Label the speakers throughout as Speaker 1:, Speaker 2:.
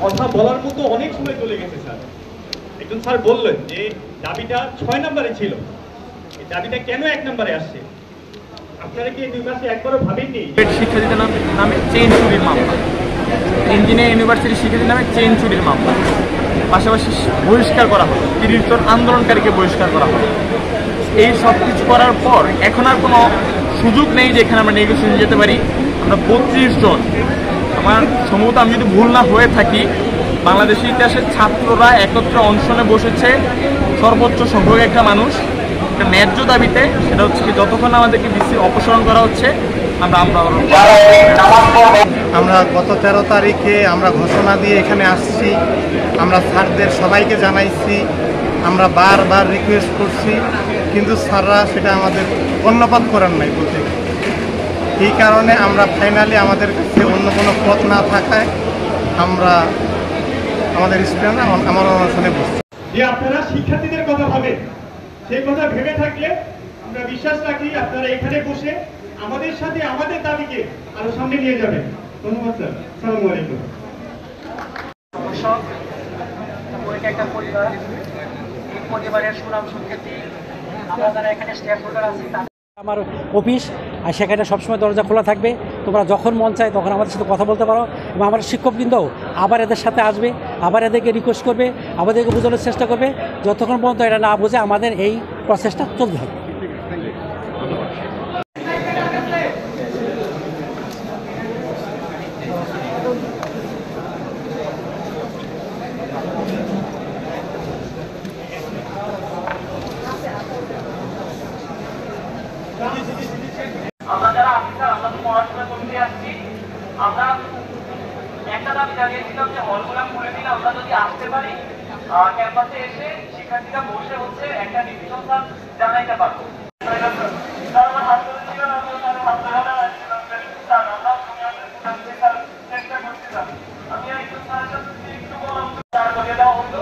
Speaker 1: কথা বলার মতো অনেক সময় চলে গেছে স্যার। একজন স্যার বললেন যে দাবিটা 6 নম্বরে ছিল, এই দাবিটা কেন 1 নম্বরে আসছে? আপনারা কি এই পাশে একবারও ভাবেননি?
Speaker 2: শিক্ষার্থীদের নামে চেইন চুরির মামলা, ইঞ্জিনিয়ারিং ইউনিভার্সিটির শিক্ষার্থীদের নামে চেইন চুরির মামলা, পাশাপাশি বহিষ্কার করা হলো, 30 জন আন্দোলনকারীকে বহিষ্কার করা হলো। এই সব কিছু করার পর এখন আর কোনো সুযোগ নেই যে এখানে আমরা নেগোসিয়েশন যেতে পারি। আমরা 32 জন, আমার সম্ভবত আমি যদি ভুল না হয়ে থাকি, বাংলাদেশের ইতিহাসের ছাত্ররা একত্রে অনশনে বসেছে সর্বোচ্চ সংখ্যক একটা মানুষ, একটা ন্যায্য দাবিতে। সেটা হচ্ছে কি, যতক্ষণ আমাদেরকে বিসি অপসারণ করা হচ্ছে
Speaker 3: আমরা গত 13 তারিখে আমরা ঘোষণা দিয়ে এখানে আসছি। আমরা স্যারদের সবাইকে জানাইছি, আমরা বারবার রিকোয়েস্ট করছি, কিন্তু স্যাররা সেটা আমাদের কর্ণপাত করার নাই বলতে। এই কারণে আমরা ফাইনালি আমাদের কাছে অন্য কোনো পথ না থাকায় আমরা আমাদের স্টুডেন্ট আমার অনশনে বসছি।
Speaker 1: যে আপনারা শিক্ষার্থীদের কথা ভাবেন, সেই কথা ভেবে থাকলে আমরা বিশ্বাস রাখি আপনারা এখানে বসে আমাদের সাথে আমাদের দাবিকে আরো সামনে নিয়ে যাবেন। ধন্যবাদ স্যার। আসসালামু আলাইকুম।
Speaker 4: একটা পরিবার, এই পরিবারের সুনাম সুখ্যাতি আমরা যারা এখানে স্টেক হোল্ডার আছি,
Speaker 5: আমার অফিস আর সেখানে সবসময় দরজা খোলা থাকবে। তোমরা যখন মন চায় তখন আমাদের সাথে কথা বলতে পারো, এবং আমার শিক্ষকবৃন্দও আবার এদের সাথে আসবে, আবার এদেরকে রিকোয়েস্ট করবে, আমাদেরকে বোঝানোর চেষ্টা করবে। যতক্ষণ পর্যন্ত এটা না বোঝে আমাদের এই প্রসেসটা চলতে থাকবে।
Speaker 4: আমরা যারা অফিসার, আমরা তো পড়াশোনা করতে আসছি, আমরা একটা দাবি জানিয়েছিলাম যে হলগুলা খুলে দিলে আমরা যদি আসতে পারি, ক্যাম্পাসে এসে শিক্ষার্থীরা বসে হচ্ছে একটা ডিসিশন জানাইতে পারবো। আমি একজন স্যারের সাথে একটু বললাম, তার বলে দেওয়া হলো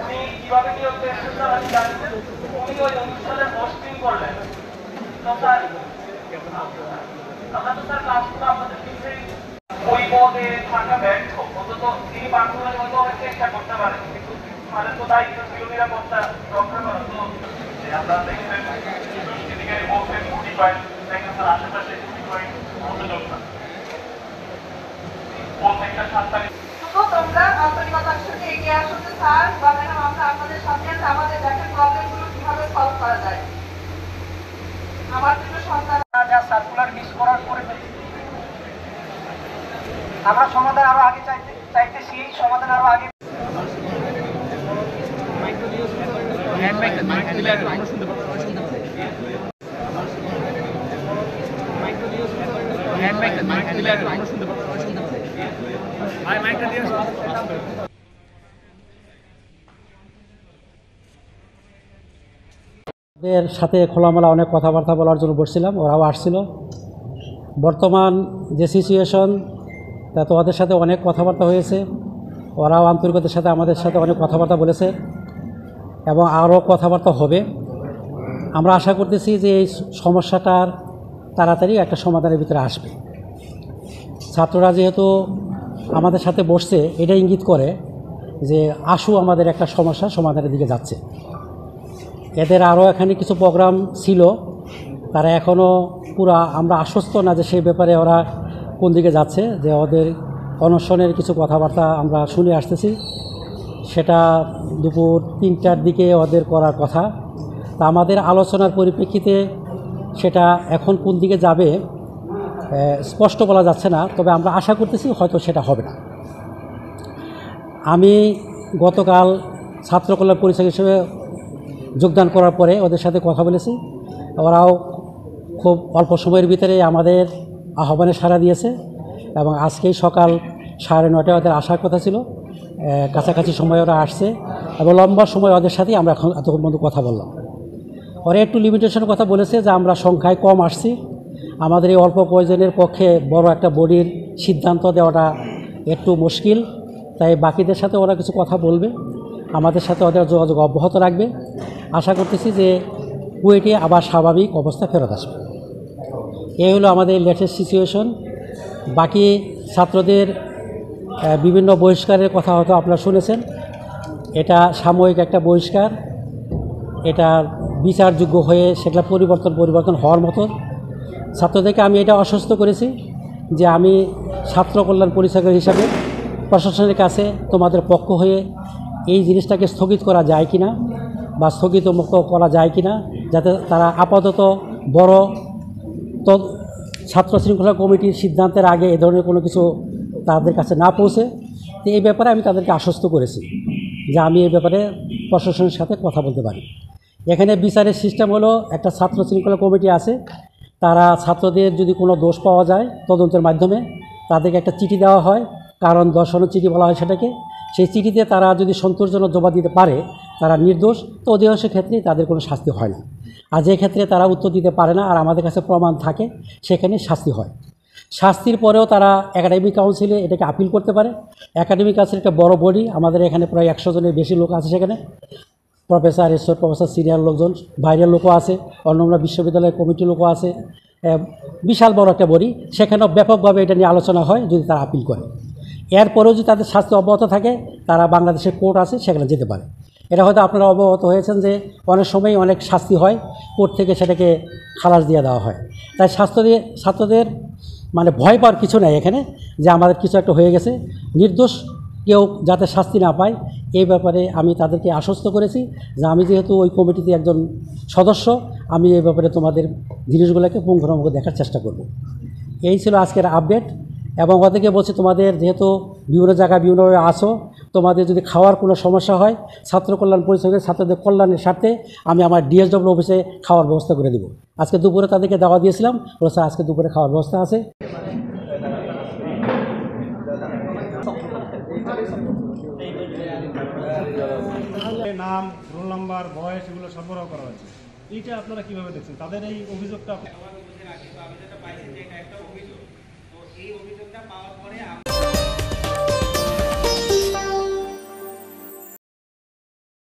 Speaker 4: উনি কিভাবে নিয়োগ পেয়েছেন আমি জানতেন। উনি ওই অনুষ্ঠানে পোস্টিং করলেন। তো স্যার আমরা তো স্যার ক্লাসগুলো আপনাদের পিছিয়ে ওই পদে থাকা ব্যর্থ, অন্তত তিনি পার্সোনালি হয়তো অনেক চেষ্টা করতে পারেন, কিন্তু আমাদের তো দায়িত্ব ছিল নিরাপত্তা রক্ষা করা। তো আমরা দেখবেন দুষ্কৃতিকারী বলছেন গুটি পয়েন্ট, দেখেন স্যার আশেপাশে গুটি পয়েন্ট মনোযোগ না প্রত্যেকটা 7 তারিখ।
Speaker 6: তোমরা আন্তরিকতার সাথে এগিয়ে আসো যে স্যার বা ম্যাডাম আমরা আপনাদের সাথে আছি, আমাদের দেখেন প্রবলেমগুলো কিভাবে সলভ করা যায়। আমার দুটো সন্তান
Speaker 4: যা সার্কুলার মিস করার পরে আমরা সমাধান আরো আগে চাইতেছি, সমাধান আরো আগে।
Speaker 5: ওদের সাথে খোলামেলা অনেক কথাবার্তা বলার জন্য বসছিলাম, ওরাও আসছিল। বর্তমান যে সিচুয়েশন, তা তো ওদের সাথে অনেক কথাবার্তা হয়েছে, ওরাও আন্তরিকতার সাথে আমাদের সাথে অনেক কথাবার্তা বলেছে এবং আরও কথাবার্তা হবে। আমরা আশা করতেছি যে এই সমস্যাটার তাড়াতাড়ি একটা সমাধানের ভিতরে আসবে। ছাত্ররা যেহেতু আমাদের সাথে বসছে, এটা ইঙ্গিত করে যে আশু আমাদের একটা সমস্যা সমাধানের দিকে যাচ্ছে। এদের আরও এখানে কিছু প্রোগ্রাম ছিল, তারা এখনও পুরা আমরা আশ্বস্ত না যে সেই ব্যাপারে ওরা কোন দিকে যাচ্ছে। যে ওদের অনশনের কিছু কথাবার্তা আমরা শুনে আসতেছি, সেটা দুপুর 3টার দিকে ওদের করার কথা। তা আমাদের আলোচনার পরিপ্রেক্ষিতে সেটা এখন কোন দিকে যাবে স্পষ্ট বলা যাচ্ছে না, তবে আমরা আশা করতেছি হয়তো সেটা হবে না। আমি গতকাল ছাত্র কল্যাণ পরিচালক হিসেবে যোগদান করার পরে ওদের সাথে কথা বলেছি, ওরাও খুব অল্প সময়ের ভিতরে আমাদের আহ্বানে সাড়া দিয়েছে এবং আজকেই সকাল 9:30 ওদের আসার কথা ছিল, কাছাকাছি সময় ওরা আসছে এবং লম্বা সময় ওদের সাথেই আমরা এখন এতক্ষণ পর্যন্ত কথা বললাম। ওরা একটু লিমিটেশনের কথা বলেছে যে আমরা সংখ্যায় কম আসছি, আমাদের এই অল্প কয়েকজনের পক্ষে বড় একটা বডির সিদ্ধান্ত দেওয়াটা একটু মুশকিল, তাই বাকিদের সাথে ওরা কিছু কথা বলবে, আমাদের সাথে ওদের যোগাযোগ অব্যাহত রাখবে। আশা করতেছি যে কুয়েটে আবার স্বাভাবিক অবস্থা ফেরত আসবে। এই হলো আমাদের লেটেস্ট সিচুয়েশন। বাকি ছাত্রদের বিভিন্ন বহিষ্কারের কথা হয়তো আপনারা শুনেছেন, এটা সাময়িক একটা বহিষ্কার, এটা বিচারযোগ্য হয়ে সেগুলো পরিবর্তন হওয়ার মতো। ছাত্রদেরকে আমি এটা আশ্বস্ত করেছি যে আমি ছাত্র কল্যাণ পরিচালক হিসাবে প্রশাসনের কাছে তোমাদের পক্ষ হয়ে এই জিনিসটাকে স্থগিত করা যায় কিনা বা স্থগিতমুক্ত করা যায় কিনা, যাতে তারা আপাতত বড় ছাত্র শৃঙ্খলা কমিটির সিদ্ধান্তের আগে এ ধরনের কোনো কিছু তাদের কাছে না পৌঁছে। তো এই ব্যাপারে আমি তাদেরকে আশ্বস্ত করেছি যে আমি এই ব্যাপারে প্রশাসনের সাথে কথা বলতে পারি। এখানে বিচারের সিস্টেম হলো, একটা ছাত্র শৃঙ্খলা কমিটি আছে, তারা ছাত্রদের যদি কোনো দোষ পাওয়া যায় তদন্তের মাধ্যমে তাদেরকে একটা চিঠি দেওয়া হয়, কারণ দর্শানোর চিঠি বলা হয় সেটাকে। সেই চিঠিতে তারা যদি সন্তোষজনক জবাব দিতে পারে তারা নির্দোষ, তো অধিকাংশ ক্ষেত্রেই তাদের কোনো শাস্তি হয় না। আর যে ক্ষেত্রে তারা উত্তর দিতে পারে না আর আমাদের কাছে প্রমাণ থাকে, সেখানে শাস্তি হয়। শাস্তির পরেও তারা একাডেমিক কাউন্সিলে এটাকে আপিল করতে পারে। একাডেমিক কাউন্সিল একটা বড় বডি, আমাদের এখানে প্রায় 100 জনের বেশি লোক আছে সেখানে, প্রফেসর, এসোর প্রফেসর, সিনিয়র লোকজন, বাইরের লোকও আছে, অন্যান্য বিশ্ববিদ্যালয়ের কমিটির লোকও আছে, বিশাল বড় একটা বডি। সেখানেও ব্যাপকভাবে এটা নিয়ে আলোচনা হয় যদি তারা আপিল করে। এরপরেও যদি তাদের শাস্তি অব্যাহত থাকে, তারা বাংলাদেশের কোর্ট আছে সেখানে যেতে পারে। এটা হয়তো আপনারা অবগত হয়েছেন যে অনেক সময় অনেক শাস্তি হয়, কোর্ট থেকে সেটাকে খালাস দিয়ে দেওয়া হয়। তাই ছাত্রদের মানে ভয় পাওয়ার কিছু নেই এখানে, যে আমাদের কিছু একটা হয়ে গেছে, নির্দোষ কেউ যাতে শাস্তি না পায় এই ব্যাপারে আমি তাদেরকে আশ্বস্ত করেছি যে আমি যেহেতু ওই কমিটিতে একজন সদস্য, আমি এই ব্যাপারে তোমাদের জিনিসগুলোকে পুঙ্খানুপুঙ্খ দেখার চেষ্টা করব। এই ছিল আজকের আপডেট। এবং ওদেরকে বলছি, তোমাদের যেহেতু বিভিন্ন জায়গায় বিভিন্নভাবে আসো, তোমাদের যদি খাওয়ার কোনো সমস্যা হয়, ছাত্র কল্যাণ পরিষদের ছাত্রদের কল্যাণের স্বার্থে আমি আমার ডিএসডব্লিউ অফিসে খাওয়ার ব্যবস্থা করে দেবো। আজকে দুপুরে তাদেরকে দাওয়া দিয়েছিলাম, বলছে আজকে দুপুরে খাওয়ার ব্যবস্থা আছে।
Speaker 7: নাম, রোল নাম্বার, বয়স এগুলো সরবরাহ করা হচ্ছে। এইটা আপনারা কিভাবে দেখছেন? তাদের এই অভিযোগটা